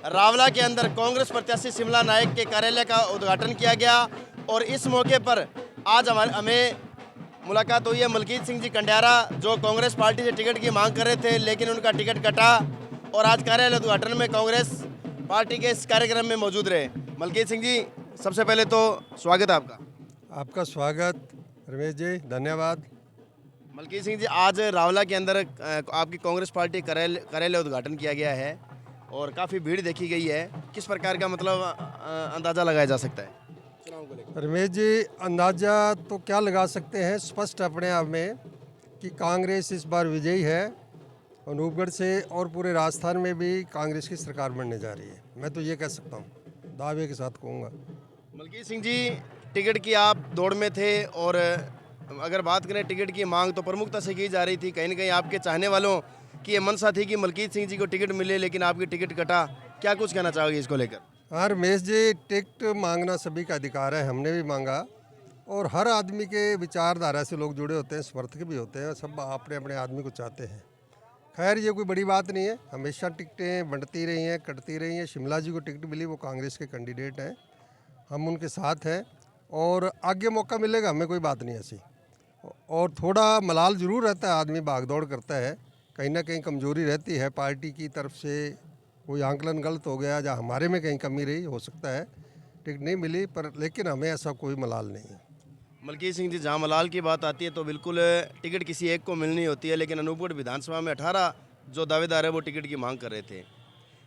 रावला के अंदर कांग्रेस प्रत्याशी शिमला नायक के कार्यालय का उद्घाटन किया गया और इस मौके पर आज हमें मुलाकात हुई है मलकीत सिंह जी कंडियारा, जो कांग्रेस पार्टी से टिकट की मांग कर रहे थे लेकिन उनका टिकट कटा और आज कार्यालय उद्घाटन में कांग्रेस पार्टी के इस कार्यक्रम में मौजूद रहे। मलकीत सिंह जी, सबसे पहले तो स्वागत है आपका। आपका स्वागत रमेश जी, धन्यवाद। मलकीत सिंह जी, आज रावला के अंदर आपकी कांग्रेस पार्टी कार्यालय उद्घाटन किया गया है और काफ़ी भीड़ देखी गई है। किस प्रकार का मतलब अंदाज़ा लगाया जा सकता है चुनाव को लेकर? रमेश जी, अंदाज़ा तो क्या लगा सकते हैं, स्पष्ट अपने आप में कि कांग्रेस इस बार विजयी है। अनूपगढ़ से और पूरे राजस्थान में भी कांग्रेस की सरकार बनने जा रही है। मैं तो ये कह सकता हूँ, दावे के साथ कहूँगा। मलकीत सिंह जी, टिकट की आप दौड़ में थे और अगर बात करें टिकट की मांग तो प्रमुखता से की जा रही थी। कहीं ना कहीं आपके चाहने वालों की ये मनसा थी कि मलकीत सिंह जी को टिकट मिले, लेकिन आपकी टिकट कटा। क्या कुछ कहना चाहोगे इसको लेकर? हाँ रमेश जी, टिकट मांगना सभी का अधिकार है, हमने भी मांगा। और हर आदमी के विचारधारा से लोग जुड़े होते हैं, समर्थक भी होते हैं, सब अपने अपने आदमी को चाहते हैं। खैर, ये कोई बड़ी बात नहीं है। हमेशा टिकटें बढ़ती रही हैं, कटती रही हैं। शिमला जी को टिकट मिली, वो कांग्रेस के कैंडिडेट हैं, हम उनके साथ हैं और आगे मौका मिलेगा, हमें कोई बात नहीं ऐसी। और थोड़ा मलाल ज़रूर रहता है, आदमी भागदौड़ करता है, कहीं ना कहीं कमजोरी रहती है पार्टी की तरफ से, कोई आंकलन गलत हो गया या हमारे में कहीं कमी रही, हो सकता है टिकट नहीं मिली, पर लेकिन हमें ऐसा कोई मलाल नहीं है। मलकीत सिंह जी, जहाँ मलाल की बात आती है तो बिल्कुल टिकट किसी एक को मिलनी होती है, लेकिन अनूपगढ़ विधानसभा में 18 जो दावेदार है वो टिकट की मांग कर रहे थे।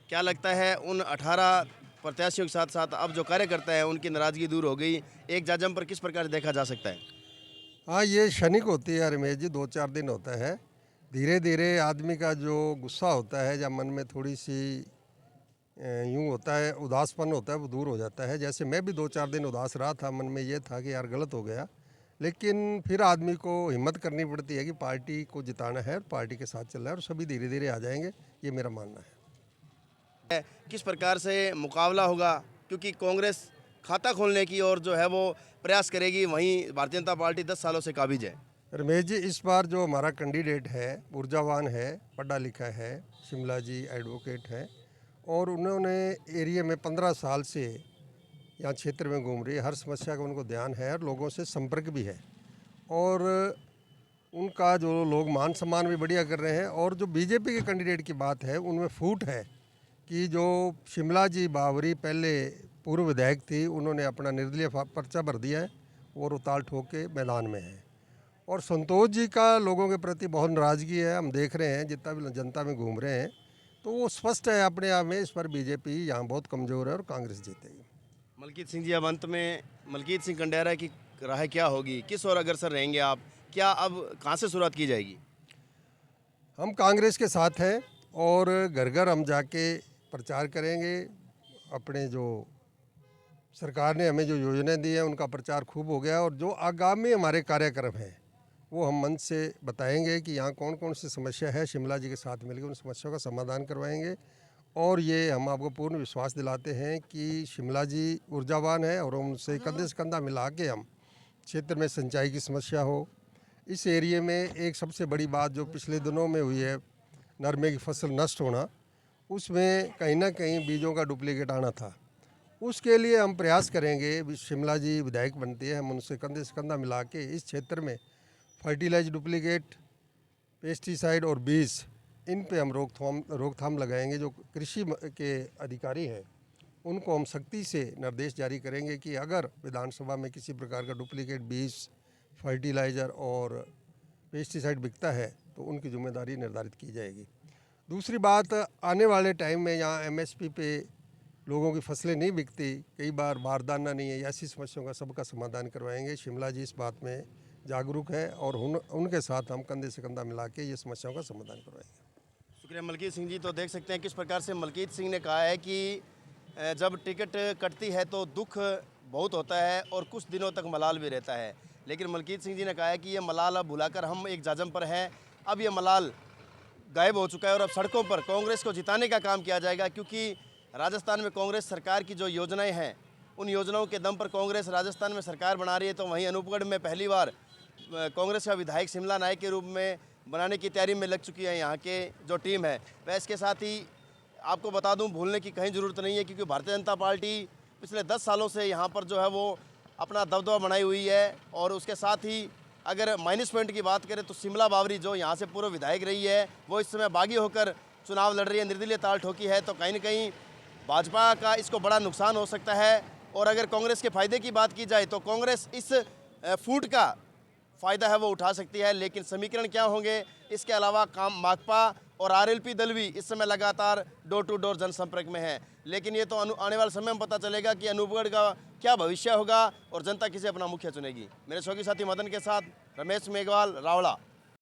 क्या लगता है उन 18 प्रत्याशियों के साथ साथ अब जो कार्यकर्ता है उनकी नाराजगी दूर हो गई? एक जाजम पर किस प्रकार देखा जा सकता है? हाँ, ये क्षणिक होती है रमेश जी, 2-4 दिन होता है। धीरे धीरे आदमी का जो गुस्सा होता है या मन में थोड़ी सी यूँ होता है, उदासपन होता है, वो दूर हो जाता है। जैसे मैं भी 2-4 दिन उदास रहा था, मन में ये था कि यार गलत हो गया, लेकिन फिर आदमी को हिम्मत करनी पड़ती है कि पार्टी को जिताना है और पार्टी के साथ चलना है और सभी धीरे धीरे आ जाएंगे, ये मेरा मानना है। किस प्रकार से मुकाबला होगा, क्योंकि कांग्रेस खाता खोलने की और जो है वो प्रयास करेगी, वहीं भारतीय जनता पार्टी 10 सालों से काबिज है। रमेश जी, इस बार जो हमारा कैंडिडेट है ऊर्जावान है, पढ़ा लिखा है, शिमला जी एडवोकेट है और उन्होंने एरिया में 15 साल से यहाँ क्षेत्र में घूम रही है, हर समस्या का उनको ध्यान है और लोगों से संपर्क भी है और उनका जो लोग मान सम्मान भी बढ़िया कर रहे हैं। और जो बीजेपी के कैंडिडेट की बात है, उनमें फूट है कि जो शिमला जी बावरी पहले पूर्व विधायक थी, उन्होंने अपना निर्दलीय पर्चा भर दिया है और उताल ठोक के मैदान में है। और संतोष जी का लोगों के प्रति बहुत नाराज़गी है, हम देख रहे हैं जितना भी जनता में घूम रहे हैं, तो वो स्पष्ट है अपने आप में। इस पर बीजेपी यहाँ बहुत कमज़ोर है और कांग्रेस जीतेगी। मलकीत सिंह जी, अब अंत में मलकीत सिंह कंडियारा की राय क्या होगी? किस ओर अग्रसर रहेंगे आप? क्या अब कहाँ से शुरुआत की जाएगी? हम कांग्रेस के साथ हैं और घर घर हम जाके प्रचार करेंगे। अपने जो सरकार ने हमें जो योजनाएं दी हैं उनका प्रचार खूब हो गया और जो आगामी हमारे कार्यक्रम हैं वो हम मंच से बताएंगे कि यहाँ कौन कौन सी समस्या है, शिमला जी के साथ मिलकर उन समस्याओं का समाधान करवाएंगे। और ये हम आपको पूर्ण विश्वास दिलाते हैं कि शिमला जी ऊर्जावान है और उनसे कंधे से कंधा मिला के हम क्षेत्र में सिंचाई की समस्या हो, इस एरिए में एक सबसे बड़ी बात जो पिछले दिनों में हुई है, नरमे की फसल नष्ट होना, उसमें कहीं ना कहीं बीजों का डुप्लीकेट आना था, उसके लिए हम प्रयास करेंगे। शिमला जी विधायक बनती है, हम उनसे कंधे से कंधा मिला के इस क्षेत्र में फर्टिलाइज डुप्लीकेट, पेस्टिसाइड और बीज, इन पे हम रोकथाम लगाएंगे। जो कृषि के अधिकारी हैं उनको हम सख्ती से निर्देश जारी करेंगे कि अगर विधानसभा में किसी प्रकार का डुप्लीकेट बीज, फर्टिलाइज़र और पेस्टिसाइड बिकता है तो उनकी जिम्मेदारी निर्धारित की जाएगी। दूसरी बात, आने वाले टाइम में यहाँ एमएसपी पे लोगों की फसलें नहीं बिकती, कई बार बारदाना नहीं है, ऐसी समस्याओं का सबका समाधान करवाएंगे। शिमला जी इस बात में जागरूक है और उनके साथ हम कंधे से कंधा मिला के ये समस्याओं का समाधान करवाएंगे। शुक्रिया मलकीत सिंह जी। तो देख सकते हैं किस प्रकार से मलकीत सिंह ने कहा है कि जब टिकट कटती है तो दुख बहुत होता है और कुछ दिनों तक मलाल भी रहता है, लेकिन मलकीत सिंह जी ने कहा है कि ये मलाल अब भुलाकर हम एक जाजम पर हैं। अब ये मलाल गायब हो चुका है और अब सड़कों पर कांग्रेस को जिताने का काम किया जाएगा, क्योंकि राजस्थान में कांग्रेस सरकार की जो योजनाएं हैं उन योजनाओं के दम पर कांग्रेस राजस्थान में सरकार बना रही है। तो वहीं अनूपगढ़ में पहली बार कांग्रेस का विधायक शिमला नायक के रूप में बनाने की तैयारी में लग चुकी है यहाँ के जो टीम है। वह इसके साथ ही आपको बता दूं, भूलने की कहीं ज़रूरत नहीं है, क्योंकि भारतीय जनता पार्टी पिछले 10 सालों से यहाँ पर जो है वो अपना दबदबा बनाई हुई है। और उसके साथ ही अगर माइनस पॉइंट की बात करें तो शिमला बावरी जो यहाँ से पूर्व विधायक रही है, वो इस समय बागी होकर चुनाव लड़ रही है, निर्दलीय ताल ठोकी है। तो कहीं ना कहीं भाजपा का इसको बड़ा नुकसान हो सकता है। और अगर कांग्रेस के फ़ायदे की बात की जाए तो कांग्रेस इस फूट का फ़ायदा है वो उठा सकती है, लेकिन समीकरण क्या होंगे, इसके अलावा काम माकपा और आरएलपी दल भी इस समय लगातार डोर टू डोर जनसंपर्क में है। लेकिन ये तो आने वाले समय में पता चलेगा कि अनूपगढ़ का क्या भविष्य होगा और जनता किसे अपना मुखिया चुनेगी। मेरे शौकी साथी मदन के साथ रमेश मेघवाल, रावड़ा।